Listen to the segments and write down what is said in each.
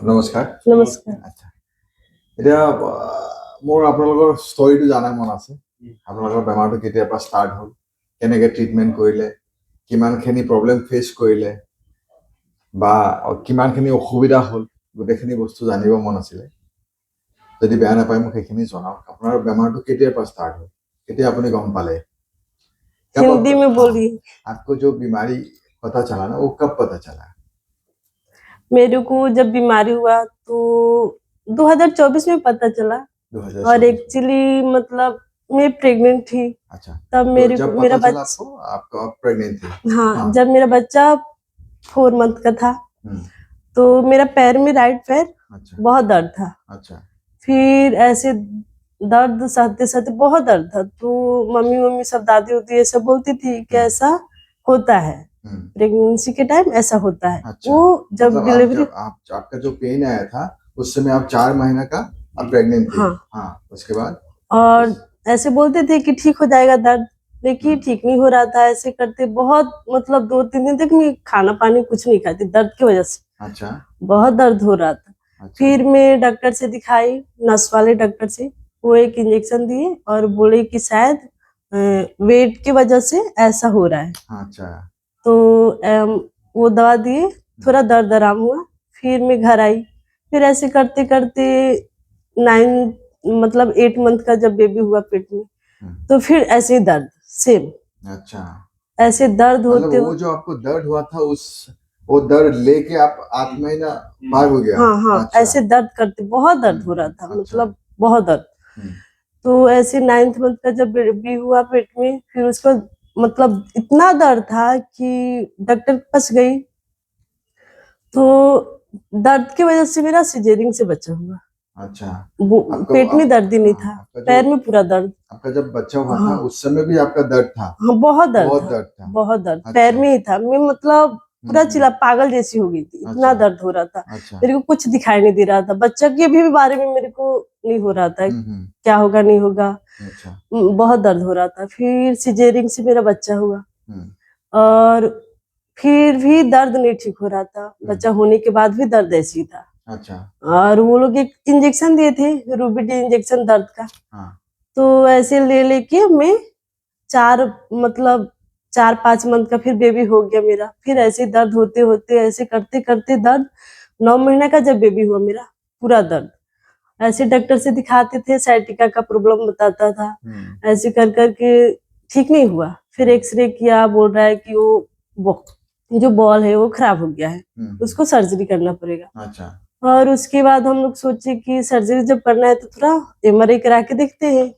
নমস্কাৰ। নমস্কাৰ। আচ্ছা, এতিয়া মোৰ আপোনালোকৰ ষ্টৰিটো জানাৰ মন আছে। আপোনালোকৰ বেমাৰটো কেতিয়াৰ পৰা ষ্টাৰ্ট হ'ল, কেনেকৈ ট্ৰিটমেণ্ট কৰিলে, কিমানখিনি প্ৰব্লেম ফেচ কৰিলে বা কিমানখিনি অসুবিধা হ'ল, গোটেইখিনি বস্তু জানিব মন আছিলে। যদি বেয়া নাপায় মোক সেইখিনি জনাওক। আপোনাৰ বেমাৰটো কেতিয়াৰ পৰা ষ্টাৰ্ট হ'ল, কেতিয়া আপুনি গম পালে? हिंदी में बोलिए। आपको जो बीमारी पता चला ना, वो कब पता चला? मेरे को जब बीमारी हुआ तो 2024 में पता चला। 2024 और एक्चुअली मतलब मैं प्रेग्नेंट थी। अच्छा, तब तो मेरे जब को मेरा पता चला बच्चा आपको आप प्रेग्नेंट थी? हाँ, जब मेरा बच्चा 4 मंथ का था तो मेरा पैर में राइट पैर अच्छा बहुत दर्द था। अच्छा, फिर ऐसे दर्द सहते सहते बहुत दर्द था, तो मम्मी सब दादी होती ये सब बोलती थी कि ऐसा होता है, प्रेगनेंसी के टाइम ऐसा होता है। अच्छा, वो जब मतलब डिलीवरी आपका जो पेन आया था उस समय आप 4 महीने का आप प्रेग्नेंट थी? हाँ, उसके बाद और ऐसे बोलते थे कि ठीक हो जाएगा दर्द, लेकिन ठीक नहीं हो रहा था। ऐसे करते बहुत मतलब 2-3 दिन तक मैं खाना पानी कुछ नहीं खाती दर्द की वजह से। अच्छा, बहुत दर्द हो रहा था। अच्छा, फिर मैं डॉक्टर से दिखाई, नस वाले डॉक्टर से। वो एक इंजेक्शन दिए और बोले कि शायद वेट की वजह से ऐसा हो रहा है। अच्छा, तो वो दवा दिए, थोड़ा दर्द आराम हुआ। फिर मैं घर आई। फिर ऐसे करते करते 9 मतलब 8 मंथ का जब बेबी हुआ पेट में, तो फिर ऐसे ही दर्द सेम। अच्छा, ऐसे दर्द मतलब होते वो जो आपको दर्द हुआ था वो दर्द लेके आप 8 महीना पार हो गया? हाँ, अच्छा, ऐसे दर्द करते बहुत दर्द हो रहा था। अच्छा, मतलब बहुत दर्द। तो ऐसे 9th मंथ का जब बेबी हुआ पेट में, फिर उसको मतलब इतना दर्द था कि डॉक्टर के पास गई, तो दर्द की वजह से मेरा सिजेरिंग से बच्चा हुआ। अच्छा, पेट में दर्द ही नहीं था, पैर में पूरा दर्द। आपका जब बच्चा हुआ था उस समय भी आपका दर्द था? हाँ, बहुत दर्द था। बहुत दर्द पैर में ही था। मैं मतलब पूरा चिल्ला पागल जैसी हो गई थी, इतना दर्द हो रहा था। मेरे को कुछ दिखाई नहीं दे रहा था। बच्चा के भी बारे में मेरे को नहीं हो रहा था क्या होगा नहीं होगा। बहुत दर्द हो रहा था। फिर सिजेरिंग से मेरा बच्चा हुआ और फिर भी दर्द नहीं ठीक हो रहा था। बच्चा होने के बाद भी दर्द ऐसी था। अच्छा, और वो लोग एक इंजेक्शन दिए थे, रूबिडी इंजेक्शन दर्द का। तो ऐसे ले लेके मैं 4-5 मंथ का फिर बेबी हो गया मेरा। फिर ऐसे दर्द होते होते ऐसे करते करते दर्द 9 महीने का जब बेबी हुआ मेरा, पूरा दर्द। ऐसे डॉक्टर से दिखाते थे, साइटिका का प्रॉब्लम बताता था। ऐसे कर करके ठीक नहीं हुआ। फिर एक्सरे किया, बोल रहा है कि वो जो बॉल है वो खराब हो गया है, उसको सर्जरी करना पड़ेगा। अच्छा, और उसके बाद हम लोग सोचे कि सर्जरी जब करना है तो थोड़ा MRI करा के देखते हैं,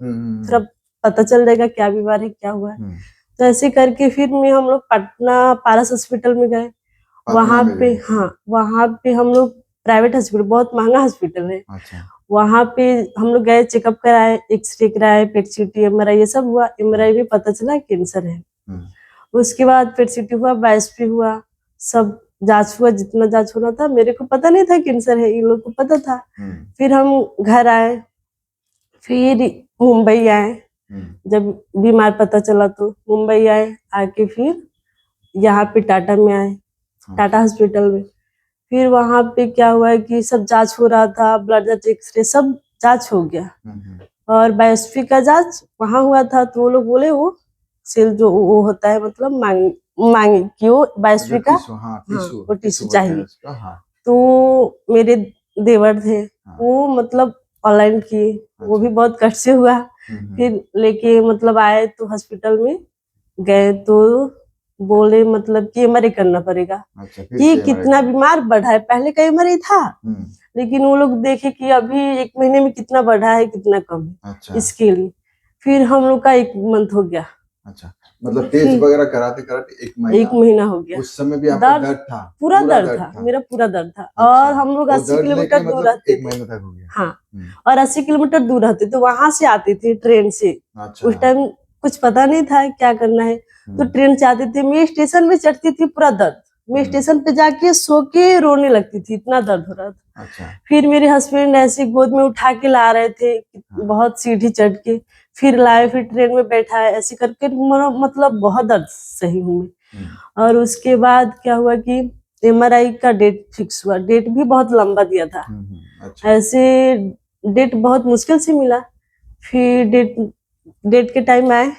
थोड़ा पता चल जाएगा क्या बीमारी है, क्या हुआ है। तो ऐसे करके फिर हम लोग पटना पारस हॉस्पिटल में गए। वहां पे हम लोग प्राइवेट हॉस्पिटल, बहुत महंगा हॉस्पिटल है। अच्छा, वहां पे हम लोग गए, चेकअप कराए, एक्सरे कराए, पेट सीटी, MRI ये सब हुआ। MRI में पता चला कैंसर है। उसके बाद पेट सीटी हुआ, बायोप्सी हुआ, सब जांच हुआ, जितना जांच होना था। मेरे को पता नहीं था कैंसर है, इन लोग को पता था। फिर हम घर आए, फिर मुंबई आए। जब बीमार पता चला तो मुंबई आए, आके फिर यहाँ पे टाटा में आए, टाटा हॉस्पिटल में। फिर वहां पे क्या हुआ कि सब जांच हो रहा था, ब्लड जांच, एक्सरे सब जांच हो गया। और बायोप्सी का जांच वहां हुआ था, तो वो लोग बोले वो सेल जो वो होता है, मतलब मांगे कि वो बायोप्सी का वो टिश्यू चाहिए। तो मेरे देवर थे, वो मतलब ऑनलाइन किए। वो भी बहुत कष्ट से हुआ। फिर लेके मतलब आए तो हॉस्पिटल में गए तो बोले मतलब कि MRI करना पड़ेगा। कि कितना बीमार बढ़ा है, पहले का MRI था, लेकिन वो लोग देखे कि अभी 1 महीने में कितना बढ़ा है कितना कम है। अच्छा, इसके लिए फिर हम लोग का 1 मंथ हो गया। अच्छा, मतलब टेस्ट वगैरह कराते कराते 1 महीना हो गया। उस समय भी आपका दर्द था? पूरा दर्द था, मेरा पूरा दर्द था। अच्छा, और हम लोग 80 किलोमीटर दूर रहते थे। 1 महीना तक हो गया? हाँ, और 80 किलोमीटर दूर रहते, तो वहां से आते थे ट्रेन से। अच्छा, उस टाइम कुछ पता नहीं था क्या करना है, तो ट्रेन से आते थे। मैं स्टेशन में चढ़ती थी, पूरा दर्द। मैं स्टेशन पे जाके सो के रोने लगती थी, इतना दर्द हो रहा था। अच्छा, फिर मेरे हस्बैंड ऐसे गोद में उठा के ला रहे थे, बहुत सीढ़ी चढ़ के, फिर लाए, फिर ट्रेन में बैठा, ऐसे करके मतलब बहुत दर्द सही हूँ मैं। और उसके बाद क्या हुआ कि MRI का डेट फिक्स हुआ, डेट भी बहुत लंबा दिया था। अच्छा। ऐसे डेट बहुत मुश्किल से मिला। फिर डेट के टाइम आए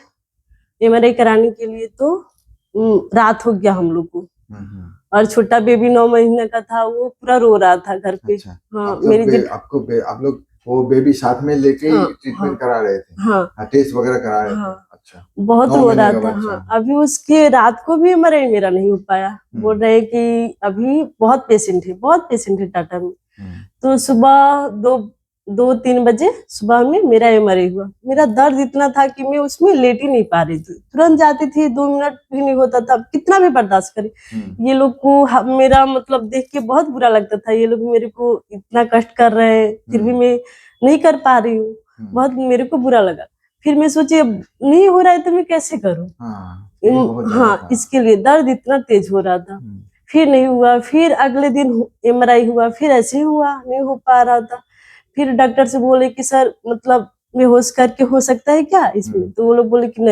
MRI कराने के लिए, तो रात हो गया हम लोग को। और छोटा बेबी 9 महीने का था, वो पूरा रो रहा था घर पे। अच्छा। हाँ, आप मेरी लोग आप लोग वो बेबी साथ में लेके ही हाँ, ट्रीटमेंट हाँ, करा रहे थे? हाँ, टेस्ट वगैरह करा रहे थे? हाँ, अच्छा। बहुत 9 रो महीने रहा का था। बच्चा। हाँ, अभी उसके रात को भी MRI मेरा नहीं हो पाया। बोल रहे हैं कि अभी बहुत पेशेंट है टाटा में। तो सुबह 2-3 बजे सुबह में मेरा MRI हुआ। मेरा दर्द इतना था कि मैं उसमें लेट ही नहीं पा रही थी। तुरंत जाती थी, 2 मिनट भी नहीं होता था। कितना भी बर्दाश्त करे। ये लोग को मेरा मतलब देख के बहुत बुरा लगता था। ये लोग मेरे को इतना कष्ट कर रहे हैं, फिर भी मैं नहीं कर पा रही हूँ। बहुत मेरे को बुरा लगा। फिर मैं सोची अब नहीं हो रहा है तो मैं कैसे करूँ। हाँ, इसके लिए दर्द इतना तेज हो रहा था। फिर नहीं हुआ। फिर अगले दिन MRI हुआ, फिर ऐसे ही हुआ, नहीं हो पा रहा था। फिर डॉक्टर से बोले कि सर मतलब बेहोश करके हो सकता है क्या इसमें? तो वो लोग बोले कि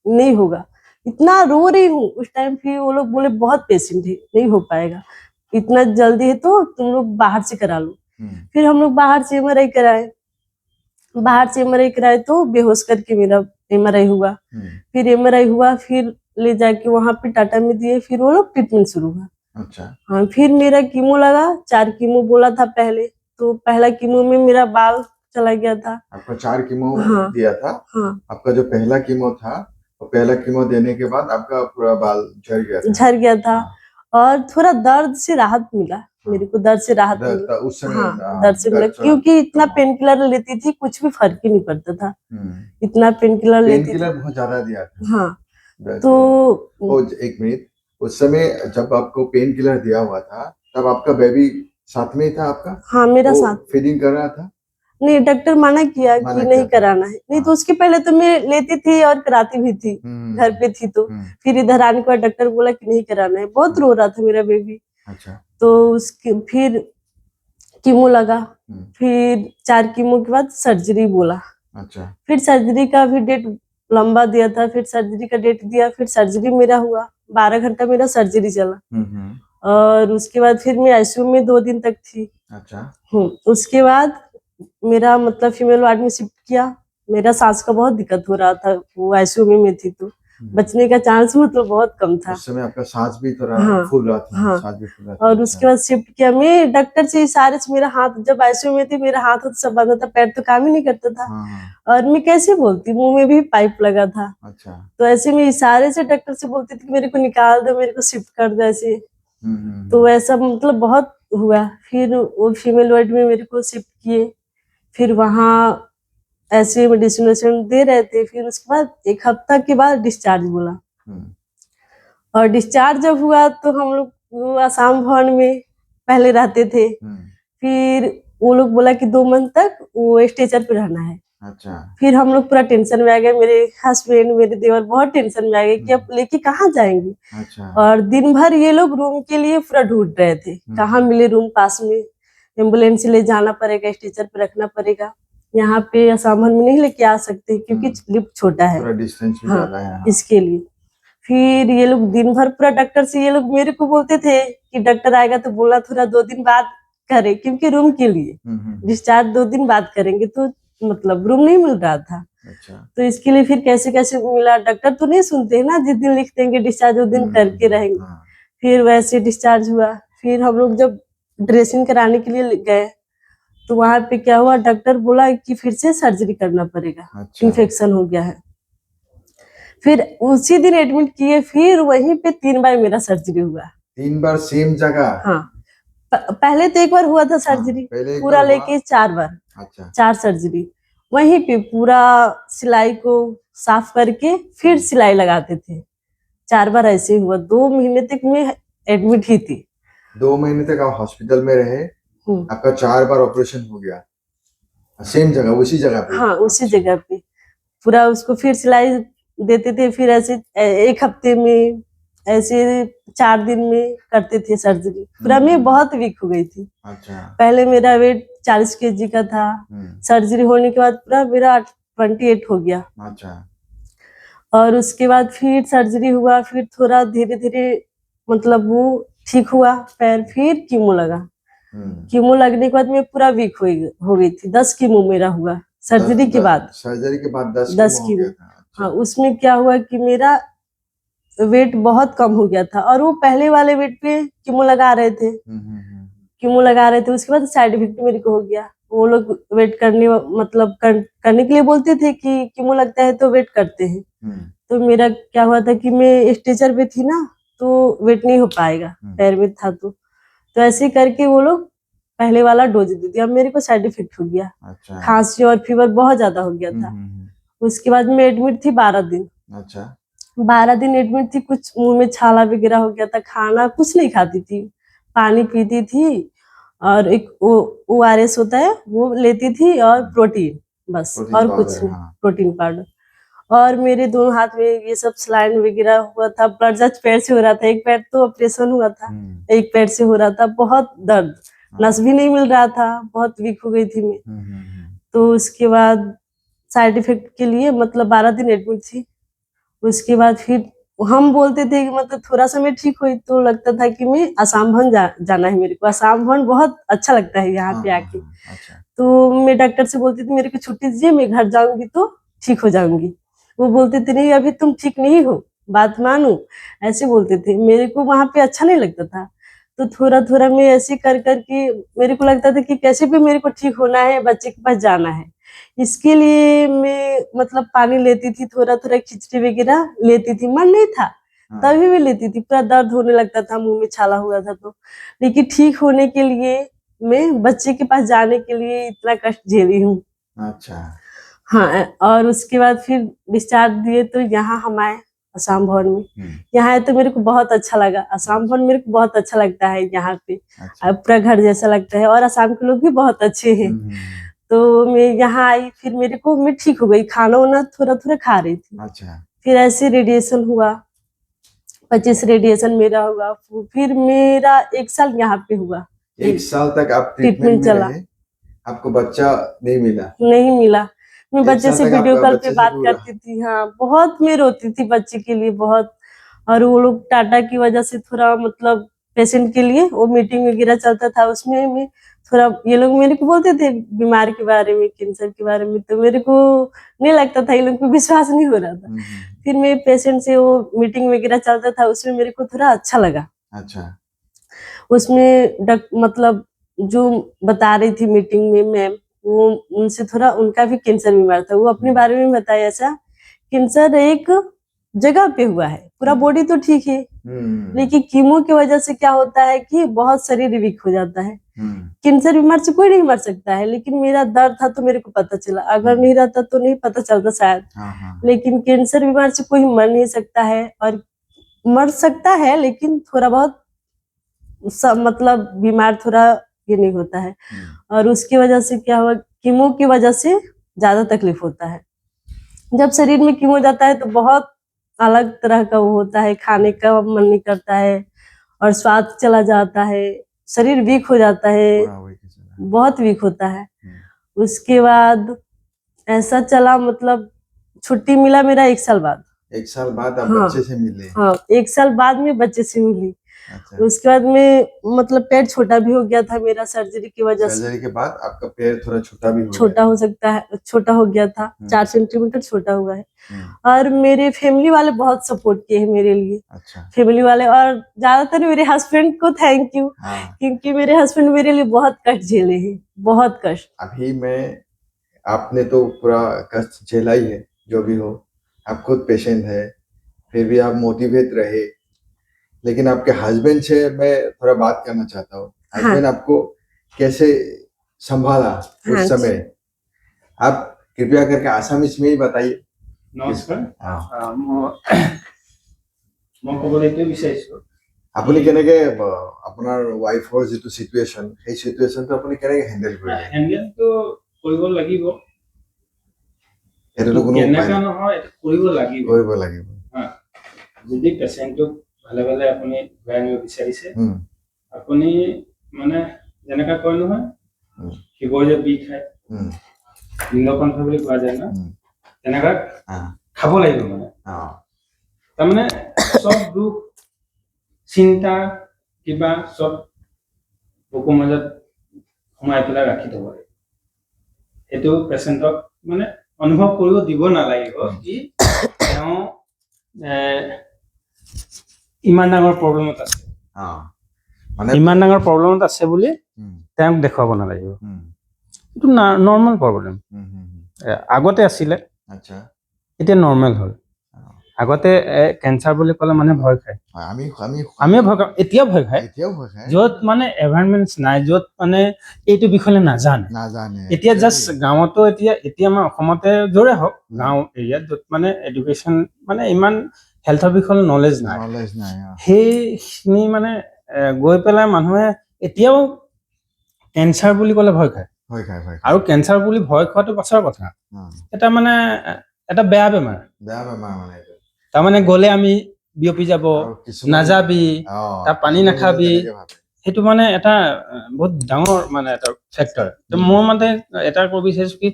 नहीं होगा। इतना रो रही हूँ उस टाइम। फिर वो लोग बोले बहुत पेशेंट है, नहीं हो पाएगा, इतना जल्दी है तो तुम लोग बाहर से करा लो। फिर हम लोग बाहर से MRI कराए तो बेहोश करके मेरा MRI हुआ। फिर MRI हुआ, फिर ले जाके वहां पे टाटा में दिए। फिर वो लोग ट्रीटमेंट शुरू हुआ। अच्छा। हाँ, फिर मेरा कीमो लगा। 4 कीमो बोला था पहले। तो पहला कीमो में मेरा बाल चला गया था। आपका 4 कीमो हाँ, दिया था? हाँ, आपका जो पहला कीमो था, वो पहला कीमो देने के बाद आपका पूरा बाल झड़ गया था। और थोड़ा दर्द से राहत मिला। मेरे को दर्द से राहत मिला। उस समय हाँ, दर्द से मिला, दर्द क्योंकि इतना पेन किलर लेती थी, कुछ भी फर्क ही नहीं पड़ता था। इतना पेन किलर लेती थी। बहुत ज्यादा दिया था। हाँ, तो एक मिनट, उस समय जब आपको पेन किलर दिया हुआ था, तब आपका बेबी साथ में ही था आपका? हाँ, मेरा साथ। फीडिंग कर रहा था? नहीं, डॉक्टर मना किया कि नहीं कराना है। नहीं तो उसके पहले तो मैं लेती थी और कराती भी थी, घर पे थी तो। फिर इधर आने के बाद डॉक्टर बोला कि नहीं कराना है। बहुत रो रहा था मेरा बेबी। अच्छा। तो उसके फिर कीमो लगा। फिर 4 कीमो के बाद सर्जरी बोला। अच्छा। फिर सर्जरी का भी डेट लंबा दिया था। फिर सर्जरी का डेट दिया। फिर सर्जरी मेरा हुआ। 12 घंटा मेरा सर्जरी चला। और उसके बाद फिर मैं ICU में 2 दिन तक थी। अच्छा। उसके बाद मेरा मतलब फीमेल वार्ड में शिफ्ट किया। मेरा सांस का बहुत दिक्कत हो रहा था, वो ICU में मैं थी तो बचने का चांस मतलब बहुत कम था। उस समय आपका सांस भी थोड़ा हाँ, फूल रहा था। हाँ, सांस भी फूल रहा था। और उसके बाद शिफ्ट किया। मैं डॉक्टर से इशारे से, मेरा हाथ जब ICU में थी मेरा हाथ सब बंद था, पैर तो काम ही नहीं करता था। और मैं कैसे बोलती, मुंह में भी पाइप लगा था। अच्छा। तो ऐसे में इशारे से डॉक्टर से बोलती थी मेरे को निकाल दो, मेरे को शिफ्ट कर दो ऐसे। तो ऐसा मतलब बहुत हुआ। फिर वो फीमेल वार्ड में मेरे को शिफ्ट किए। फिर वहाँ ऐसे मेडिसिन दे रहे थे। फिर उसके बाद 1 हफ्ता के बाद डिस्चार्ज बोला। और डिस्चार्ज जब हुआ तो हम लोग आसाम भवन में पहले रहते थे। फिर वो लोग बोला कि 2 मंथ तक वो स्ट्रेचर पे रहना है। अच्छा। फिर हम लोग पूरा टेंशन में आ गए। मेरे हस्बैंड, मेरे देवर बहुत टेंशन में आ गए कि अब लेके कहाँ जाएंगे। अच्छा। और दिन भर ये लोग रूम के लिए पूरा ढूंढ रहे थे, कहाँ मिले रूम पास में। एम्बुलेंस ले जाना पड़ेगा, स्ट्रेचर पे रखना पड़ेगा। यहाँ पे आसाम भवन में नहीं लेके आ सकते क्योंकि लिफ्ट छोटा है। हाँ, इसके लिए फिर ये लोग दिन भर पूरा डॉक्टर से, ये लोग मेरे को बोलते थे कि डॉक्टर आएगा तो बोला थोड़ा 2 दिन बाद करे, क्योंकि रूम के लिए डिस्चार्ज 2 दिन बाद करेंगे तो मतलब रूम नहीं मिल रहा था। अच्छा। तो इसके लिए फिर कैसे कैसे मिला। डॉक्टर तो नहीं सुनते ना, जिस दिन लिख देंगे डिस्चार्ज उस दिन करके रहेंगे। फिर वैसे डिस्चार्ज हुआ। फिर हम लोग जब ड्रेसिंग कराने के लिए गए तो वहां पे क्या हुआ, डॉक्टर बोला कि फिर से सर्जरी करना पड़ेगा। अच्छा। इन्फेक्शन हो गया है। फिर उसी दिन एडमिट किए। फिर वहीं पे 3 बार मेरा सर्जरी हुआ। 3 बार सेम जगह? हाँ, पहले तो 1 बार हुआ था सर्जरी। पूरा लेके 4 बार। अच्छा। 4 सर्जरी वहीं पे पूरा सिलाई को साफ करके फिर सिलाई लगाते थे। 4 बार ऐसे हुआ। 2 महीने तक मैं एडमिट ही थी। 2 महीने तक आप हॉस्पिटल में रहे। आपका 4 बार ऑपरेशन हो गया सेम जगह, उसी जगह पे? हाँ, उसी जगह पे पूरा उसको फिर सिलाई देते थे। फिर ऐसे 1 हफ्ते में, ऐसे 4 दिन में करते थे सर्जरी। पूरा मैं बहुत वीक हो गई थी। अच्छा। पहले मेरा वेट 40 kg का था। सर्जरी होने के बाद पूरा मेरा 28 हो गया। अच्छा। और उसके बाद फिर सर्जरी हुआ। फिर थोड़ा धीरे धीरे मतलब वो ठीक हुआ पैर, फिर कीमो लगा। कीमो लगने के बाद मैं पूरा वीक हो गई थी। 10 कीमो मेरा हुआ सर्जरी के बाद। सर्जरी के बाद 10 10 कीमो हो गया कीमो। था। हाँ, उसमें क्या हुआ कि मेरा वेट बहुत कम हो गया था, और वो पहले वाले वेट पे कीमो लगा रहे थे। कीमो लगा रहे थे, उसके बाद साइड इफेक्ट मेरे को हो गया। वो लोग वेट करने मतलब करने के लिए बोलते थे कि कीमो लगता है तो वेट करते हैं। तो मेरा क्या हुआ था कि मैं स्ट्रेचर पे थी ना, तो वेट नहीं हो पाएगा, पैर में था तो ऐसे करके वो लोग पहले वाला डोज दे दिया। अब मेरे को साइड इफेक्ट हो गया। अच्छा। खांसी और फीवर बहुत ज्यादा हो गया था। उसके बाद मैं एडमिट थी 12 दिन। अच्छा। 12 दिन एडमिट थी। कुछ मुंह में छाला वगैरह हो गया था, खाना कुछ नहीं खाती थी, पानी पीती थी, और एक ORS होता है वो लेती थी, और प्रोटीन, बस, और कुछ नहीं। Protein powder. और मेरे दोनों हाथ में ये सब सलाइन वगैरह हुआ था। ब्लड जज पैर से हो रहा था, एक पैर तो ऑपरेशन हुआ था, एक पैर से हो रहा था। बहुत दर्द, नस भी नहीं मिल रहा था, बहुत वीक हो गई थी मैं। तो उसके बाद साइड इफेक्ट के लिए मतलब 12 दिन एडमिट थी। उसके बाद फिर हम बोलते थे कि मतलब थोड़ा सा मैं ठीक हुई तो लगता था कि मैं आसाम भवन जाना है मेरे को। आसाम भवन बहुत अच्छा लगता है यहाँ पे आके। तो मैं डॉक्टर से बोलती थी मेरे को छुट्टी दीजिए, मैं घर जाऊंगी तो ठीक हो जाऊंगी। वो बोलते थे नहीं, अभी तुम ठीक नहीं हो, बात मानो, ऐसे बोलते थे। मेरे को वहां पे अच्छा नहीं लगता था। तो थोड़ा थोड़ा मैं ऐसे कर करके मेरे को लगता था कि कैसे भी मेरे को ठीक होना है, बच्चे के पास जाना है। इसके लिए मैं मतलब पानी लेती थी, थोड़ा थोड़ा खिचड़ी वगैरह लेती थी। मन नहीं था तभी भी लेती थी। पूरा दर्द होने लगता था, मुंह में छाला हुआ था तो। लेकिन ठीक होने के लिए मैं बच्चे के पास जाने के लिए इतना कष्ट झेली हूँ। अच्छा। हाँ, और उसके बाद फिर डिस्चार्ज दिए तो यहाँ हम आए आसाम भवन में। यहाँ आए तो मेरे को बहुत अच्छा लगा। आसाम भवन मेरे को बहुत अच्छा लगता है यहाँ पे। पूरा घर जैसा लगता है, और आसाम के लोग भी बहुत अच्छे हैं। तो मैं यहाँ आई, फिर मैं ठीक हो गई, खाना वाना थोड़ा थोड़ा खा रही थी। अच्छा। फिर ऐसे रेडिएशन हुआ, 25 रेडिएशन मेरा हुआ। फिर मेरा 1 साल यहाँ पे हुआ। 1 साल तक आप ट्रीटमेंट में रहे, आपको बच्चा नहीं मिला। मैं बच्चे से वीडियो कॉल पे बात करती थी। हाँ, बहुत मैं रोती थी बच्चे के लिए, बहुत। और वो लोग टाटा की वजह से थोड़ा मतलब पेशेंट के लिए वो मीटिंग वगैरह चलता था, उसमें मैं थोड़ा, ये लोग मेरे को बोलते थे बीमारी के बारे में, कैंसर के बारे में, तो मेरे को नहीं लगता था, ये लोग को विश्वास नहीं हो रहा था। फिर मैं पेशेंट से वो मीटिंग वगैरह चलता था, उसमें मेरे को थोड़ा अच्छा लगा। अच्छा। उसमें मतलब जो बता रही थी मीटिंग में मैम, वो उनसे थोड़ा, उनका भी कैंसर बीमार था, वो अपने बारे में बताया ऐसा कैंसर एक जगह पे हुआ है, पूरा बॉडी तो ठीक है, लेकिन कीमो की वजह से क्या होता है कि बहुत शरीर वीक हो जाता है। कैंसर बीमार से कोई नहीं मर सकता है, लेकिन मेरा दर्द था तो मेरे को पता चला, अगर नहीं रहता तो नहीं पता चलता शायद। लेकिन कैंसर बीमार से कोई मर नहीं सकता है, और मर सकता है लेकिन थोड़ा बहुत मतलब बीमार थोड़ा ये नहीं होता है। और उसकी वजह से क्या हुआ, कीमो की वजह से ज्यादा तकलीफ होता है। जब शरीर में कीमो जाता है तो बहुत अलग तरह का वो होता है, खाने का मन नहीं करता है, और स्वाद चला जाता है, शरीर वीक हो जाता है, बहुत वीक होता है। उसके बाद ऐसा चला, मतलब छुट्टी मिला मेरा 1 साल बाद। 1 साल बाद आप हाँ, बच्चे से मिले? हाँ, 1 साल बाद में बच्चे से मिली। अच्छा। उसके बाद में मतलब पैर छोटा भी हो गया था मेरा सर्जरी की वजह से। सर्जरी के बाद आपका पैर थोड़ा छोटा भी हो गया? छोटा हो सकता है, छोटा हो गया था, 4 सेंटीमीटर छोटा हुआ है। और मेरे फैमिली वाले बहुत सपोर्ट किए हैं मेरे लिए। अच्छा। फैमिली वाले, और ज्यादातर मेरे हस्बैंड को थैंक यू। क्योंकि मेरे हस्बैंड मेरे लिए बहुत कष्ट झेले हैं, बहुत कष्ट। अभी आपने तो पूरा कष्ट झेला ही है, जो भी हो, आप खुद पेशेंट है, फिर भी आप मोटिवेट रहे। लेकिन आपके हस्बैंड से मैं थोड़ा बात करना चाहता हूँ। हस्बैंड आपको कैसे संभाला उस समय? आप कृपया करके आसामीस में ही बताइए। নমস্কাৰ, মই ক'বলৈ এইটোৱে বিচাৰিছোঁ, আপুনি কেনেকে আপোনাৰ ৱাইফৰ যিটো সিচুৱেশ্যন, সেই সিচুৱেশ্যনটো আপুনি কেনেকে হেণ্ডেল কৰিলে? হেণ্ডেলটো কৰিব লাগিব, এটাতো কোনো উপায় কেনেকা নাই, নহয়, এটা কৰিব লাগিব। যদি পেচেণ্টটোক ভালে ভালে আপুনি ঘূৰাই নিব বিচাৰিছে, আপুনি মানে যেনেকা কয় নহয়, শিৱই যে বিষ খায়, নীলকণ্ঠ বুলি কোৱা যায় ন, তেনেকা খাব লাগিব মানে। তাৰমানে চব দুখ, চিন্তা, কিবা চব বুকুৰ মাজত সোমাই পেলাই ৰাখি থ'ব লাগে সেইটো পেচেণ্টক মানে অনুভৱ কৰিব দিব নালাগিব কি তেওঁ ইমান ডাঙৰ প্ৰব্লেমত আছে মানে ইমান ডাঙৰ প্ৰব্লেমত আছে বুলি উম, তেওঁক দেখুৱাব নালাগিব উম, এইটো নৰ্মেল প্ৰব্লেম আগতে আছিলে আচ্ছা এতিয়া নৰ্মেল হ'ল আগতে কেঞ্চাৰ বুলি ক'লে মানুহে ভয় খায় হয়, আমি আমিও ভয় খাওঁ এতিয়াও ভয় খায় এতিয়াও ভয় খায় য'ত মানে এনভাইৰনমেণ্ট নাই য'ত মানে এইটো বিষয়ে নাজানে নাজানে এতিয়া জাষ্ট গাঁৱতো এতিয়া আমাৰ অসমতে য'ৰে হওক গাঁও এৰিয়াত য'ত মানে এডুকেশ্যন মানে ইমান হেল্থৰ বিষয়ে নলেজ নাই নলেজ নাই সেইখিনি মানে গৈ পেলাই মানুহে এতিয়াও কেঞ্চাৰ বুলি ক'লে ভয় খায় ভয় খায় ভয় খায় আৰু কেঞ্চাৰ বুলি ভয় খোৱাটো পাছৰ কথা এটা মানে এটা বেয়া বেমাৰ বেয়া বেমাৰ মানে এইটো তাৰমানে গ'লে আমি বিয়পি যাব আৰু কিছুমান নাযাবি তাৰ পানী কিছুমান নাখাবি তেনেকে ভাবে। সেইটো মানে এটা বহুত ডাঙৰ মানে এটা ফেক্টৰ মোৰ মতে এটা ক'ব বিচাৰিছো কি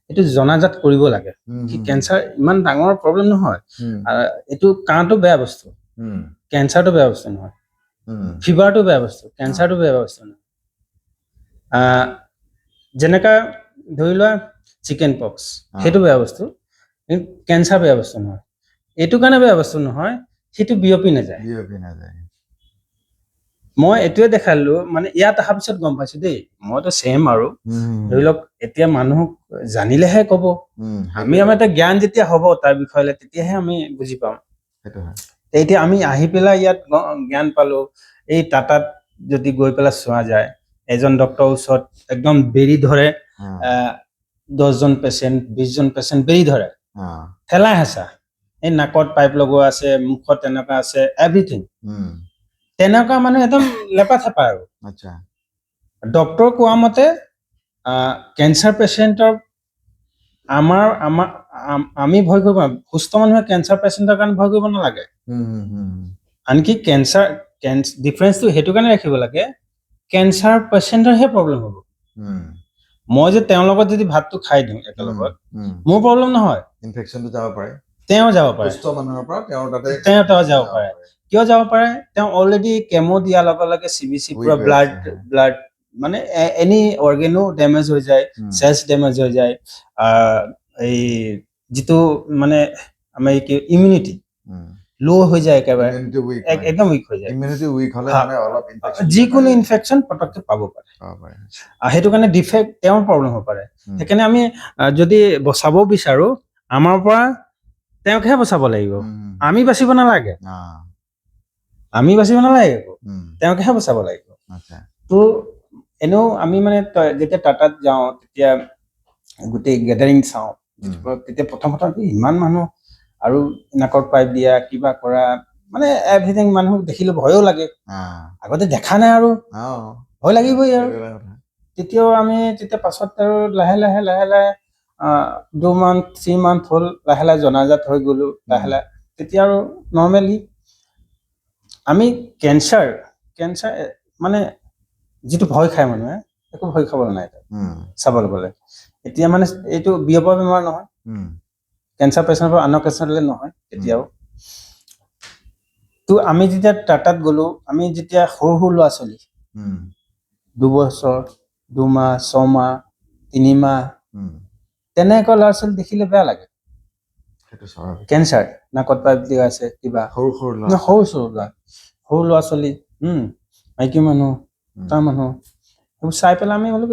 এইটো জনাজাত কৰিব লাগে কি কেঞ্চাৰ ইমান ডাঙৰ প্ৰব্লেম নহয় এইটো কাহটো বেয়া বস্তু কেঞ্চাৰটো বেয়া বস্তু নহয় ফিভাৰটো বেয়া বস্তু কেঞ্চাৰটো বেয়া বস্তু নহয় যেনেকা ধৰি লোৱা চিকেন পক্স সেইটো বেয়া বস্তু কেঞ্চাৰ বেয়া বস্তু নহয় এইটো কাৰণে বেয়া বস্তু নহয় সেইটো বিয়পি নাযায় মই এইটোৱে দেখালো মানে ইয়াত অহাৰ পিছত গম পাইছো দেই মইতো ছেম আৰু ধৰি লওক এতিয়া মানুহক জানিলেহে ক'ব আমি আমাৰ এটা জ্ঞান যেতিয়া হ'ব তাৰ বিষয়লৈ তেতিয়াহে আমি বুজি পাম সেইটো হয় এতিয়া আমি আহি পেলাই ইয়াত জ্ঞান পালো এই টাটাত যদি গৈ পেলাই চোৱা যায় এজন ডক্টৰৰ ওচৰত একদম বেৰি ধৰে 10জন পেচেণ্ট 20জন পেচেণ্ট বেৰি ধৰে ঠেলাই হেঁচা এই নাকত পাইপ লগোৱা আছে মুখত তেনেকুৱা আছে এভৰিথিং তেনেকুৱা মানে একদম লেপা থেপা আৰু আচ্ছা ডক্টৰ কোৱা মতে কেঞ্চাৰ পেচেণ্টৰ আমি ভয় কৰিব সুস্থ মানুহে কেঞ্চাৰ পেচেণ্টৰ কাৰণে ভয় কৰিব নালাগে আনকি কেঞ্চাৰ ডিফাৰেঞ্চটো সেইটো কাৰণে ৰাখিব লাগে কেঞ্চাৰ পেচেণ্টৰহে প্ৰব্লেম হ'ব মই যে তেওঁৰ লগত যদি ভাতটো খাই দিওঁ একেলগত মোৰ প্ৰব্লেম নহয় ইনফেকশ্যনটো যাব পাৰে তেওঁ যাব পাৰে সুস্থ মানুহৰ পৰা তেওঁৰ তাতে তেওঁ যাব পাৰে কিয় যাব পাৰে তেওঁ অলৰেডি কেমো দিয়াৰ লগে লগে চিবিচি পুৰা ব্লাড মানে এনি অৰ্গেনো ডেমেজ হৈ যায় চেলছ ডেমেজ হৈ যায় এই যিটো মানে আমাৰ কি ইমিউনিটি লো হৈ যায় একেবাৰে একদম উইক হৈ যায় ইমিউনিটি উইক হ'লে মানে অলপ ইনফেকশ্যন যিকোনো ইনফেকশ্যন পটককৈ পাব পাৰে সেইটো কাৰণে ডিফেক্ট তেওঁৰ প্ৰব্লেম হ'ব পাৰে সেইকাৰণে আমি যদি বচাব বিচাৰো আমাৰ পৰা তেওঁকহে বচাব লাগিব আমি বাচিব নালাগে তেওঁকহে বচাব লাগিব তো এনেও আমি মানে যেতিয়া টাটাত যাওঁ তেতিয়া গোটেই গেডাৰিং চাওঁ তেতিয়া প্ৰথম ইমান মানুহ আৰু নাকত পাইপ দিয়া কিবা কৰা মানে এভৰিথিং মানুহক দেখিলে ভয়ো লাগে আগতে দেখা নাই আৰু ভয় লাগিবই আৰু তেতিয়া পাছত আৰু লাহে লাহে 2 মান্থ 3 মান্থ হ'ল লাহে লাহে জনাজাত হৈ গ'লো লাহে লাহে তেতিয়া আৰু নৰ্মেলি আমি কেঞ্চাৰ মানে যিটো ভয় খায় মানুহে একো ভয় খাব নাই চাবলৈ গ'লে এতিয়া মানে এইটো বিয়পা বেমাৰ নহয় কেঞ্চাৰ পেচেণ্টৰ আনৰ কেঞ্চাৰ নহয় এতিয়াও তো আমি যেতিয়া টাটাত গ'লো আমি যেতিয়া সৰু ল'ৰা ছোৱালী 2 বছৰ 2 মাহ 6 মাহ 3 মাহ তেনেকুৱা ল'ৰা ছোৱালী দেখিলে বেয়া লাগে কেঞ্চাৰ নাকত পাইপ দিয়া আছে কিবা সৰু ল'ৰা ছোৱালী মাইকী মানুহ তাৰ মানুহ সেইবোৰ চাই পেলাই আমি বোলো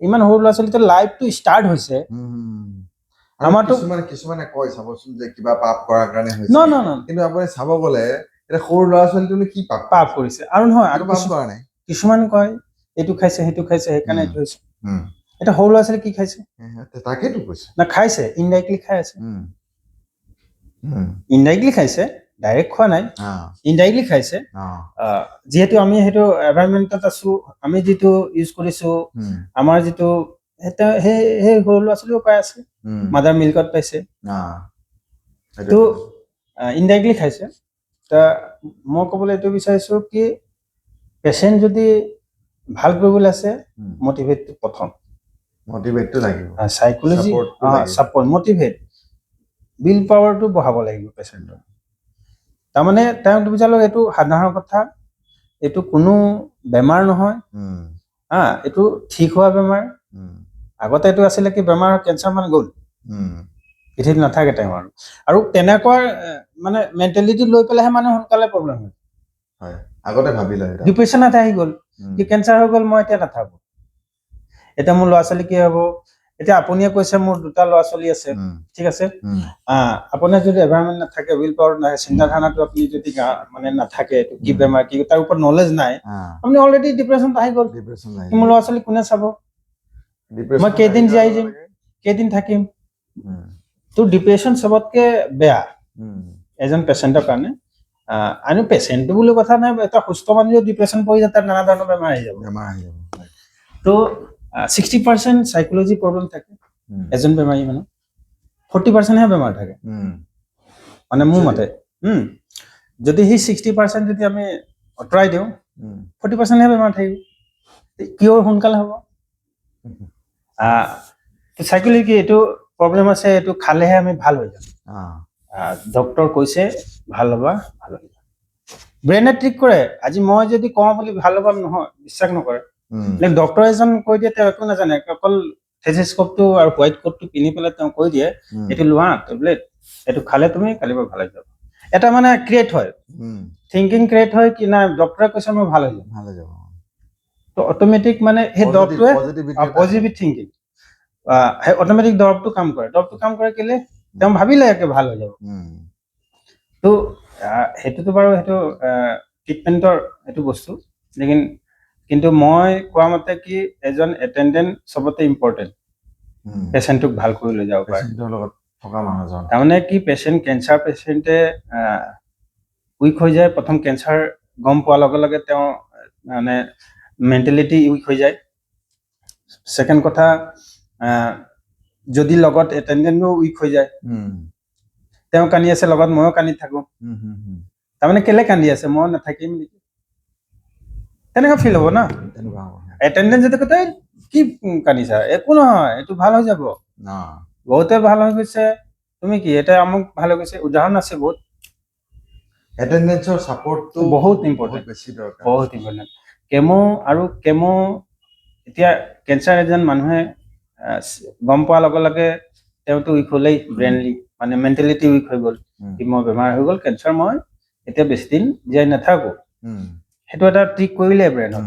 ইমান সৰু ল'ৰা ছোৱালী লাইফটো ষ্টাৰ্ট হৈছে আমাৰতো কিছুমানে কয় চাবচোন যে কিবা পাপ কৰাৰ কাৰণে হৈছে কিন্তু আপুনি চাব গ'লে এটা সৰু ল'ৰা ছোৱালীটোনো কি পাপ কৰিছে আৰু নহয় আৰু পাপ কৰা নাই কিছুমান কয় এইটো খাইছে সেইটো খাইছে সেইকাৰণে এইটো হৈছে এটা সৰু ল'ৰা ছোৱালী কি খাইছে তাকেতো কৈছে না খাইছে ইনডাইৰেক্টলি খাই আছে ইনডাইৰেক্টলি খাইছে ডাইৰেক্ট খোৱা নাই ইনডাইৰেক্টলি খাইছে যিহেতু আমি সেইটো এনভাইৰনমেণ্টত আছো আমি যিটো ইউজ কৰিছো আমাৰ যিটো সেই সৰু ল'ৰা ছোৱালীও পাই আছে মাদাৰ মিল্কত পাইছে তো ইনডাইৰেক্টলি খাইছে মই ক'বলৈ এইটো বিচাৰিছো কি পেচেণ্ট যদি ভাল কৰিবলৈ আছে মটিভেটটো প্ৰথম মটিভেটটো লাগিব সাইকোলজি সাপোৰ্ট মটিভেট বিল পাৱাৰটো বঢ়াব লাগিব পেচেণ্টৰ তাৰমানে তেওঁক বুজালো এইটো সাধাৰণ কথা এইটো কোনো বেমাৰ নহয় হা এইটো ঠিক হোৱা বেমাৰ আগতে এইটো আছিলে কি বেমাৰ কেঞ্চাৰ মানে গ'ল পৃথিৱীত নাথাকে তেওঁ আৰু তেনেকুৱা মানে মেণ্টেলিটি লৈ পেলাইহে মানে সোনকালে প্ৰব্লেম হয় হয় আগতে ভাবি লয় এটা ডিপ্ৰেশ্যনত আহি গ'ল কি কেঞ্চাৰ হৈ গ'ল মই এতিয়া নাথাকো এতিয়া মোৰ ল'ৰা ছোৱালী কি হ'ব এতিয়া আপুনিয়ে কৈছে মোৰ দুটা ল'ৰা ছোৱালী আছে ঠিক আছে আপোনাৰ যদি এনভাইৰনমেণ্ট নাথাকে উইল পাৱাৰ নাথাকে চিন্তাধাৰণাটো আপুনি যদি মানে নাথাকে কি বেমাৰ কি তাৰ ওপৰত নলেজ নাই আপুনি অলৰেডি ডিপ্ৰেশ্যনত আহি গ'ল ডিপ্ৰেশ্যন মোৰ ল'ৰা ছোৱালী কোনে চাব মই কেইদিন জীয়াই যাম কেইদিন থাকিম তো ডিপ্ৰেশ্যন চবতকে বেয়া এজন পেচেণ্টৰ কাৰণে আৰু পেচেণ্টটো বুলি কথা নাই এটা সুস্থ মানুহ যদি ডিপ্ৰেশ্যন পৰি যায় তাৰ নানা ধৰণৰ বেমাৰ আহি যাব তো 60% সাইকোলজি প্ৰব্লেম থাকে এজন বেমাৰী মানুহ 40% হে বেমাৰ থাকে মানে মোৰ মতে যদি সেই 60% যদি আমি আঁতৰাই দিওঁ 40% হে বেমাৰ থাকিব কিয় সোনকালে হ'ব সাইকোলজি কি এইটো প্ৰব্লেম আছে এইটো খালেহে আমি ভাল হৈ যাম ডক্টৰ কৈছে ভাল হ'বা ভাল হৈ যাম ব্ৰেইনে ট্ৰিক কৰে আজি মই যদি কওঁ বুলি ভাল হ'বা নহয় বিশ্বাস নকৰে ডক্টৰ এজন কৈ দিয়ে তেওঁ একো নাজানে অকল থেচিস্কোপটো আৰু হোৱাইট কোটটো পিন্ধি পেলাই তেওঁ কৈ দিয়ে এইটো লোৱা টেবলেট এইটো খালে তুমি কালিৰ পৰা ভাল হৈ যাব এটা মানে ক্ৰিয়েট হয় থিংকিং ক্ৰিয়েট হয় কি না ডক্টৰে কৈছে মই ভাল হৈ যাব তো অট'মেটিক মানে সেই দৰৱটোৱে পজিটিভ থিংকিং সেই অট'মেটিক দৰৱটো কাম কৰে কেলে তেওঁ ভাবিলে একে ভাল হৈ যাব তো সেইটোতো বাৰু সেইটো ট্ৰিটমেণ্টৰ এইটো বস্তু লেকিন কিন্তু মই কোৱা মতে কি এজন এটেণ্ডেণ্ট চবতে ইম্পৰ্টেণ্ট পেচেণ্টটোক ভাল কৰি লৈ যাব পাৰে তাৰমানে কি পেচেণ্ট কেঞ্চাৰ পেচেণ্টে উইক হৈ যায় প্ৰথম কেঞ্চাৰ গম পোৱাৰ লগে লগে তেওঁ মানে মেণ্টেলিটি উইক হৈ যায় ছেকেণ্ড কথা যদি লগত এটেণ্ডেণ্টো উইক হৈ যায় তেওঁ কান্দি আছে লগত ময়ো কান্দি থাকো তাৰমানে কেলে কান্দি আছে মই নাথাকিম নেকি তেনেকুৱা ফিল হ'ব না এটেণ্ডেণ্ট যদি কয় কি কান্দিছা একো নহয় এইটো ভাল হৈ যাব বহুতে ভাল হৈ গৈছে তুমি কি এটা আমুক ভাল হৈ গৈছে উদাহৰণ আছে বহুত এটেণ্ডেন্সৰ সাপোৰ্টটো বহুত ইম্পৰ্টেণ্ট বেছি দৰকাৰ বহুত ইম্পৰ্টেণ্ট কেমো এতিয়া কেঞ্চাৰ এজন মানুহে গম পোৱাৰ লগে লগে তেওঁতো উইক হ'লেই ব্ৰেইনলি মানে মেণ্টেলিটি উইক হৈ গ'ল কি মই বেমাৰ হৈ গ'ল কেঞ্চাৰ মই এতিয়া বেছি দিন জীয়াই নাথাকো সেইটো এটা ট্ৰিক কৰিলে ব্ৰেইনত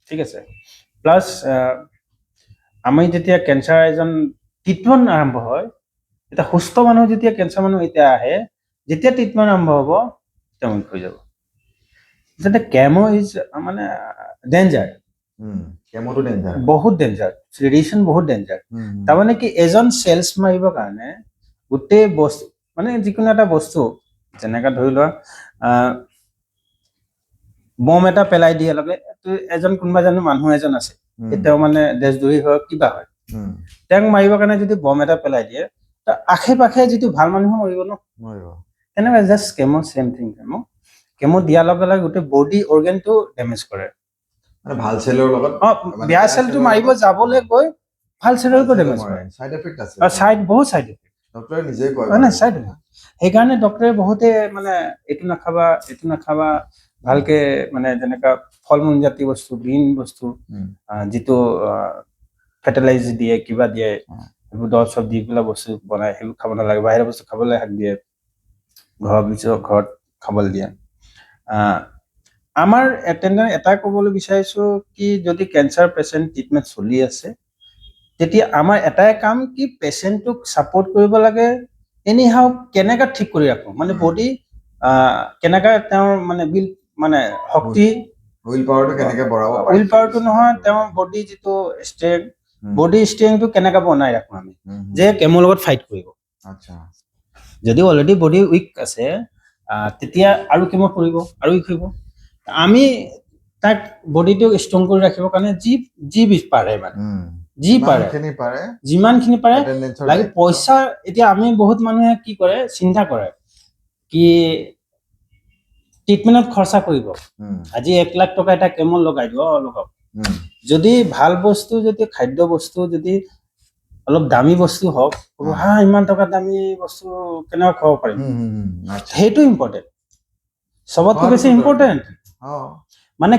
ঠিক আছে প্লাছ আমি যেতিয়া কেঞ্চাৰ এজন ট্ৰিটমেণ্ট আৰম্ভ হয় এটা সুস্থ মানুহ যেতিয়া কেঞ্চাৰ মানুহ এতিয়া আহে যেতিয়া ট্ৰিটমেণ্ট আৰম্ভ হ'ব তেওঁ উইক হৈ যাব যাতে কেমো ইজ মানে ডেঞ্জাৰ কেমোটো ডেঞ্জাৰ বহুত ডেঞ্জাৰ ৰেডিয়েশ্যন বহুত ডেঞ্জাৰ তাৰমানে কি এজন চেলছ মাৰিবৰ কাৰণে গোটেই বস্তু মানে যিকোনো এটা বস্তু যেনেকৈ ধৰি লোৱা বম এটা পেলাই দিয়ে লগে এজন কোনোবা জানো মানুহ এজন আছে তেওঁ মানে দেশদ্ৰোহী হয় কিবা হয় তেওঁক মাৰিবৰ কাৰণে যদি বম এটা পেলাই দিয়ে তাৰ আশে পাশে যিটো ভাল মানুহ মৰিব ন তেনেকুৱা জাষ্ট কেমো চেম থিং কেমো দিয়াৰ লগে লগে গোটেই বডি অৰ্গেনটো ডেমেজ কৰে মানে ভাল চেলৰ লগত বেয়া চেলটো মাৰিব যাবলৈ গৈ ভাল চেলৰটো ডেমেজ কৰে সাইড এফেক্ট আছে বহুত সাইড এফেক্ট ডক্টৰে নিজে কয় মানে সাইড এফেক্ট সেইকাৰণে ডক্টৰে বহুতে মানে এইটো নাখাবা ভালকে মানে যেনেকা ফল মূল জাতীয় বস্তু গ্ৰীণ বস্তু যিটো ফাৰ্টিলাইজ দিয়ে কিবা দিয়ে সেইবোৰ দৰৱ চব দি পেলাই বস্তু বনাই সেইবোৰ খাব নালাগে বাহিৰৰ বস্তু খাবলৈ হাক দিয়ে ঘৰত খাবলৈ দিয়ে আমাৰ এটেণ্ডেণ্ট এটা ক'বলৈ বিচাৰিছো কি যদি কেঞ্চাৰ পেচেণ্ট ট্ৰিটমেণ্ট চলি আছে তেতিয়া আমাৰ এটাই কাম কি পেচেণ্টটোক ছাপোৰ্ট কৰিব লাগে এনি হাউ কেনেকৈ ঠিক কৰি ৰাখোঁ মানে বডি কেনেকৈ তেওঁৰ মানে শক্তি উইল পাৱাৰটো কেনেকৈ বঢ়াব উইল পাৱাৰটো নহয় তেওঁৰ বডি যিটো ষ্ট্ৰেংথ বডি ষ্ট্ৰেংথটো কেনেকৈ বনাই ৰাখোঁ আমি যে কেমৰ লগত ফাইট কৰিব যদি অলৰেডি বডি উইক আছে তেতিয়া আৰু কেমো কৰিব আৰু উইক হ'ব আমি তাক বডিটো ষ্ট্ৰং কৰি ৰাখিবৰ কাৰণে যি পাৰে মানে যিমানখিনি পাৰে লাগে পইচা এতিয়া আমি বহুত মানুহে কি কৰে চিন্তা কৰে কি ট্ৰিটমেণ্টত খৰচা কৰিব আজি 1 লাখ টকা এটা কেমো লগাই দিব লগাওক যদি ভাল বস্তু যদি খাদ্য বস্তু যদি অলপ দামী বস্তু হওক ইমান টকা দামী বস্তু কেনেকৈ খাব পাৰিম সেইটো ইম্পৰ্টেণ্ট চবতকৈ বেছি ইম্পৰ্টেণ্ট মানে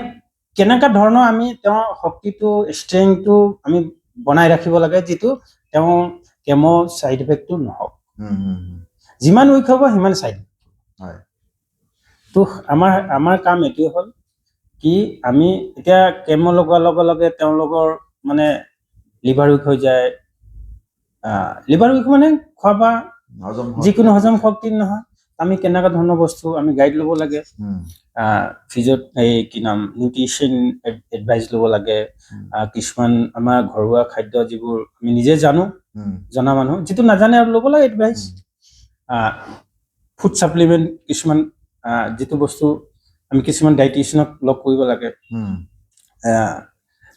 কেনেকুৱা ধৰণৰ আমি তেওঁৰ শক্তিটো ষ্ট্ৰেংথটো আমি বনাই ৰাখিব লাগে যিটো তেওঁ কেমো চাইড ইফেক্টটো নহওক যিমান উইক হ'ব সিমান চাইড হয় তো আমাৰ কাম এইটোৱে হ'ল কি আমি এতিয়া কেমো লগোৱাৰ লগে লগে তেওঁলোকৰ মানে লিভাৰ উইক হৈ যায় লিভাৰ উইক মানে খোৱা বা হজম যিকোনো হজম শক্তি নহয় আমি কেনেকুৱা ধৰণৰ বস্তু আমি গাইড ল'ব লাগে ফিজিঅ এই কি নাম নিউট্ৰিশ্যন এডভাইচ ল'ব লাগে কিছুমান আমাৰ ঘৰুৱা খাদ্য যিবোৰ আমি নিজে জানো জনা মানুহ যিটো নাজানে আৰু ল'ব লাগে এডভাইচ ফুড ছাপ্লিমেণ্ট কিছুমান যিটো বস্তু আমি কিছুমান ডাইটিচিয়ানক লগ কৰিব লাগে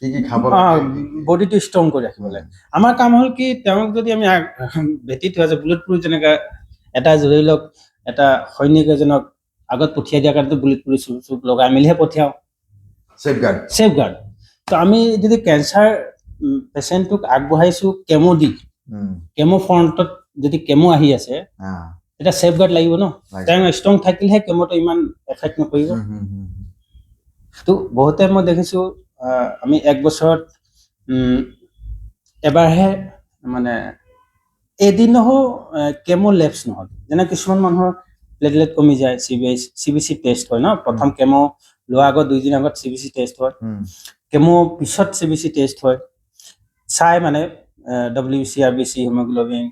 কি কি খাব বডিটো ষ্ট্ৰং কৰি ৰাখিব লাগে আমাৰ কাম হ'ল কি তেওঁক যদি আমি ভেটি থোৱা যায় বুলেট প্ৰুফ যেনেকৈ এটা ধৰি লওক এটা সৈনিক এজনক আগত পঠিয়াই দিয়াৰ কাৰণে বুলেট প্ৰুফ চুপ লগাই মেলিহে পঠিয়াওঁ ছেফ গাৰ্ড তো আমি যদি কেঞ্চাৰ পেচেণ্টটোক আগবঢ়াইছোঁ কেমো দি কেমো ফ্ৰণ্টত যদি কেমো আহি আছে এটা ছেফ গাৰ্ড লাগিব ন তেওঁ ষ্ট্ৰং থাকিলেহে কেমোটো ইমান এফেক্ট নকৰিব তো বহুতে মই দেখিছোঁ আমি এক বছৰত এবাৰহে মানে এদিনও কেমো লেপছ নহ'ল যেনে কিছুমান মানুহৰ প্লেটলেট কমি যায় CBC টেষ্ট হয় ন প্ৰথম কেমো লোৱাৰ আগত 2 দিন আগত CBC টেষ্ট হয় কেমো পিছত CBC টেষ্ট হয় চাই মানে WBC RBC হিমোগ্লোবিন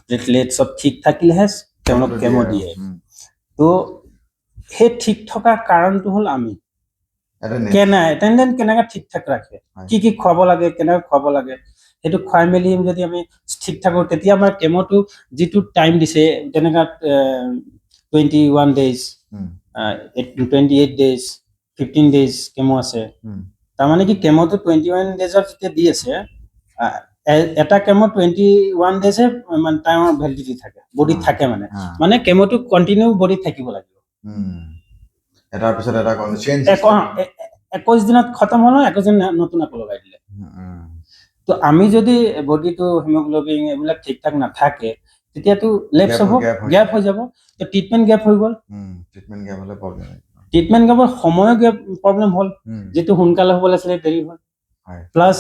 প্লেটলেট চব ঠিক থাকিলেহে তেওঁলোক কেমো দিয়ে তো সেই ঠিক থকা কাৰণটো হ'ল আমি কেনেকৈ ঠিক ঠাক ৰাখে কি কি খুৱাব লাগে কেনেকৈ খুৱাব লাগে সেইটো খুৱাই মেলি যদি আমি ঠিক থাকোঁ তেতিয়া আমাৰ কেমোটো যিটো টাইম দিছে যেনেকৈ 21 days 28 days 15 days কেমো আছে তাৰমানে কি কেমোটো 21 days যেতিয়া দি আছে এটা কেমো 21 days মানে টাইমৰ ভেলিডিটি থাকে বডিত থাকে মানে কেমোটো কণ্টিনিউ বডিত থাকিব লাগিব এটাৰ পিছত এটা 21 দিনত খতম হ'ল 21 দিন নতুন আকৌ লগাই দিলে তো আমি যদি বডিটো হিমোগ্লোবিন এইবিলাক ঠিক ঠাক নাথাকে তেতিয়াতো লেপছ হ'ব গেপ হৈ যাব তো ট্ৰিটমেণ্ট গেপ হৈ গ'ল ট্ৰিটমেণ্ট গেপৰ সময়ৰ গেপ প্ৰব্লেম হ'ল যিটো সোনকালে হ'ব লাগিছিলে দেৰি হ'ল প্লাছ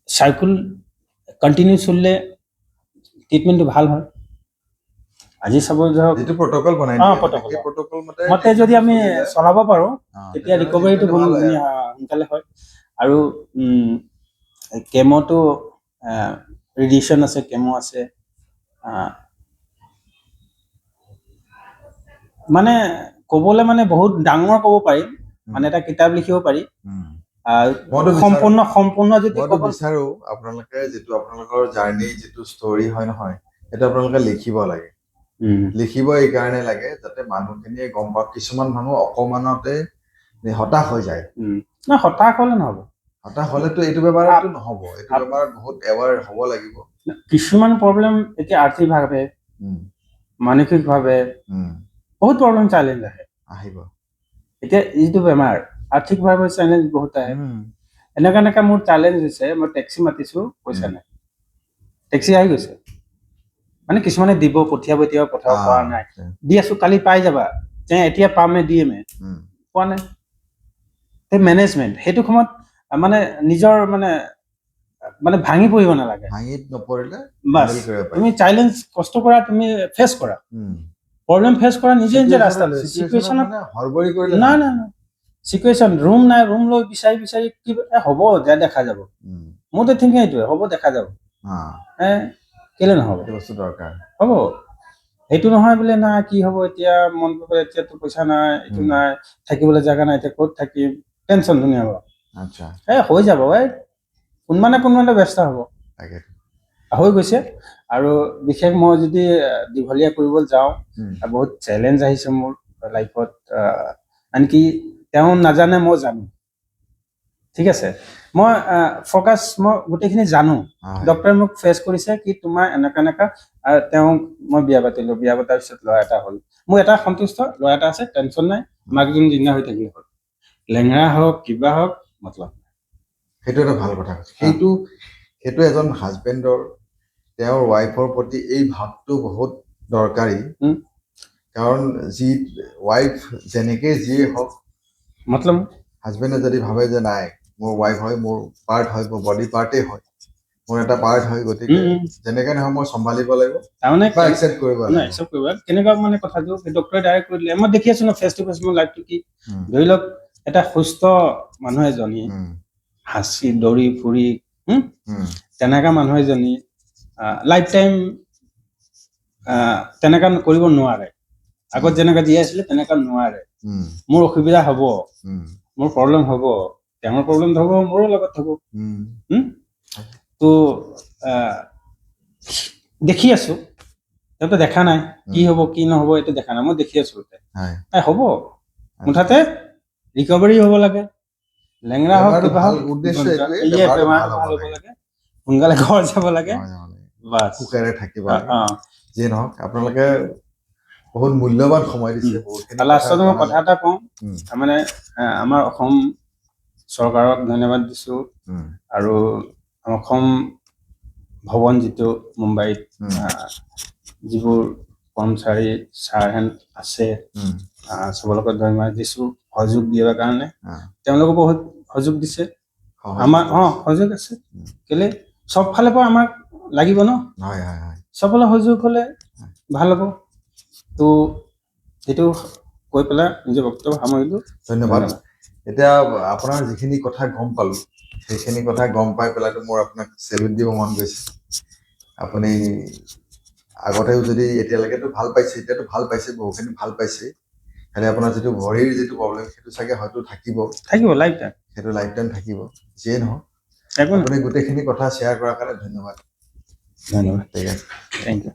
চাইকেল কণ্টিনিউ চলিলে ট্ৰিটমেণ্টটো ভাল হয় আজি চাব ধৰক যিটো প্ৰট'কল বনাই প্ৰট'কল মতে যদি আমি চলাব পাৰোঁ তেতিয়া ৰিকভাৰীটো বহুত সোনকালে হয় আৰু কেমোটো ৰেডিয়েশ্যন আছে কেমো আছে মানে ক'বলৈ মানে বহুত ডাঙৰ ক'ব পাৰি মানে এটা কিতাপ লিখিব পাৰি সম্পূৰ্ণ যদি মইতো বিচাৰো আপোনালোকে যিটো আপোনালোকৰ জাৰ্ণি যিটো ষ্টৰী হয় নহয় সেইটো আপোনালোকে লিখিব লাগে লিখিব এই কাৰণে লাগে যাতে মানুহখিনিয়ে গম পাওক কিছুমান মানুহ অকমানতে হতাশ হৈ যায় হতাশ হ'লে নহ'ব হতাশ হ'লেতো এইটো বেমাৰটো নহ'ব এইটো বেমাৰ বহুত এৱাৰ হ'ব লাগিব কিছুমান প্ৰব্লেম এতিয়া আৰ্থিকভাৱে মানসিকভাৱে বহুত প্ৰব্লেম চেলেঞ্জ আহিব এতিয়া যিটো বেমাৰ আৰ্থিকভাৱে চেলেঞ্জ বহুত আহে এনেকুৱা মোৰ চেলেঞ্জ হৈছে মই টেক্সি মাতিছোঁ পইচা নাই টেক্সি আহি গৈছে মানে কিছুমানে দিব পঠিয়াব এতিয়া পঠাব পৰা নাই দি আছোঁ কালি পাই যাবা এতিয়া পামে দিমে পোৱা নাই সেই মেনেজমেণ্ট সেইটো সময়ত মানে নিজৰ মানে ভাঙি পৰিব নালাগে ভাঙিত নপৰিলে বাছ তুমি চেলেঞ্জ কষ্ট কৰা তুমি ফেচ কৰা প্ৰব্লেম ফেচ কৰা নিজে নিজে ৰাস্তা লৈ চিটুৱেশ্যনত হৰবৰি কৰিলে নাই চিটুৱেশ্যন ৰুম নাই ৰুম লৈ বিচাৰি কি হ'ব যে দেখা যাব মোৰতো থিংকিং এইটোৱে হ'ব দেখা যাব কেলে নহ'ব বস্তু দৰকাৰ হ'ব সেইটো নহয় বোলে না কি হ'ব এতিয়া মন কৰিলে এতিয়াতো পইচা নাই এইটো নাই থাকিবলৈ জেগা নাই এতিয়া ক'ত থাকিম টেনশ্যন ধুনীয়া হ'ব আচ্ছা হৈ যাব কোনোবা ব্যস্ত হ'ব হৈ গৈছে আৰু বিশেষ মই যদি দীঘলীয়া কৰিবলৈ যাওঁ বহুত চেলেঞ্জ আহিছে মোৰ লাইফত আনকি তেওঁ নাজানে মই জানো ঠিক আছে মই ফ'কাছ মই গোটেইখিনি জানো ডক্টৰে মোক ফেচ কৰিছে কি তোমাৰ এনেকুৱা তেওঁক মই বিয়া পাতিলোঁ বিয়া পতাৰ পিছত ল'ৰা এটা হ'ল মোৰ এটা সন্তুষ্ট ল'ৰা এটা আছে টেনশ্যন নাই মাকজন জিন্দা হৈ থাকিলে হ'ল লেঙেৰা হওক কিবা হওক মতলব সেইটো এটা ভাল কথা সেইটো এজন হাজবেণ্ডৰ তেওঁৰ ৱাইফৰ প্ৰতি এই ভাৱটো বহুত দৰকাৰী কাৰণ যি ৱাইফ যেনেকে যিয়ে হওক, মতলব হাজবেণ্ডে যদি ভাবে যে নাই মোৰ ৱাইফ হয়, মোৰ পাৰ্ট হয়, মোৰ বডি পাৰ্টেই হয়, মোৰ এটা পাৰ্ট হয়, গতিকে যেনেকে নহয় মই চম্ভালিব লাগিব তাৰমানে বা একচেপ্ট কৰিব লাগিব। একচেপ্ট কৰিব কেনেকুৱা মানে কথাটো ডক্টৰে ডাইৰেক্ট কৈ দিলে। মই দেখি আছো ন ফেচ টু ফেচ মোৰ লাইফটো কি উম, ধৰি লওক এটা সুস্থ মানুহ এজনী উম, হাঁচি দৌৰি ফুৰি উম, তেনেকা মানুহ এজনী লাইফ টাইম তেনেকা কৰিব নোৱাৰে। আগত যেনেকা জীয়াই আছিলে তেনেকা নোৱাৰে। উম, মোৰ অসুবিধা হ'ব, উম, মোৰ প্ৰব্লেম হ'ব, তেওঁৰ প্ৰব্লেম হ'ব, মোৰো লগত হ'ব। উম, তো দেখি আছো, তেওঁতো দেখা নাই কি হ'ব কি নহ'ব, এইটো দেখা নাই, মই দেখি আছো হয়। হ'ব মুঠতে ৰিকভাৰী হ'ব লাগে, লেংৰা হওক বেমাৰটো কিবা ভাল হওক, উদ্দেশ্য এইটোৱে, এই বেমাৰটো বেমাৰটো ভাল হ'ব লাগে, সোনকালে ঘৰ যাব লাগে, বাছ। সুখেৰে থাকিব অ, লাগে। অ। যিয়ে নহওক আপোনালোকে বহুত মূল্যৱান সময় দিছে, বহুতখিনি আৰু লাষ্টত মই কথা এটা কওঁ, উম, তাৰমানে আমাৰ অসম চৰকাৰক ধন্যবাদ দিছো, উম, আৰু অসম ভৱন যিটো মুম্বাইত উম, যিবোৰ কৰ্মচাৰী ছাৰহেন আছে, উম, চবৰ লগত ধন্যবাদ দিছো সহযোগ দিয়াৰ কাৰণে। অ, তেওঁলোকে বহুত সহযোগ দিছে, সহজ আমাৰ কৰিছে। সহযোগ আছে। উম, কেলে চব ফালৰ পৰা আমাক লাগিব ন, হয় হয় হয়। চবলে সহযোগ হলে ভাল হ'ব। তো সেইটো কৈ পেলাই নিজৰ বক্তব্য সামৰিলো। ধন্যবাদ। এতিয়া আপোনাৰ যিখিনি কথা গম পালো, সেইখিনি কথা গম পাই পেলাইতো মোৰ আপোনাক চেলুট দিব মন গৈছে। আপুনি আগতেও যদি এতিয়ালৈকেতো ভাল পাইছে, এতিয়াতো ভাল পাইছে, বহুখিনি ভাল পাইছে। খালি আপোনাৰ যিটো ভৰিৰ যিটো প্ৰব্লেম, সেইটো চাগে হয়তো থাকিব লাইফ টাইম, সেইটো লাইফ টাইম থাকিব। যিয়ে নহওক একো নাই। আপুনি গোটেইখিনি কথা শ্বেয়াৰ কৰাৰ কাৰণে ধন্যবাদ। ধন্যবাদ, ঠিক আছে। Thank U.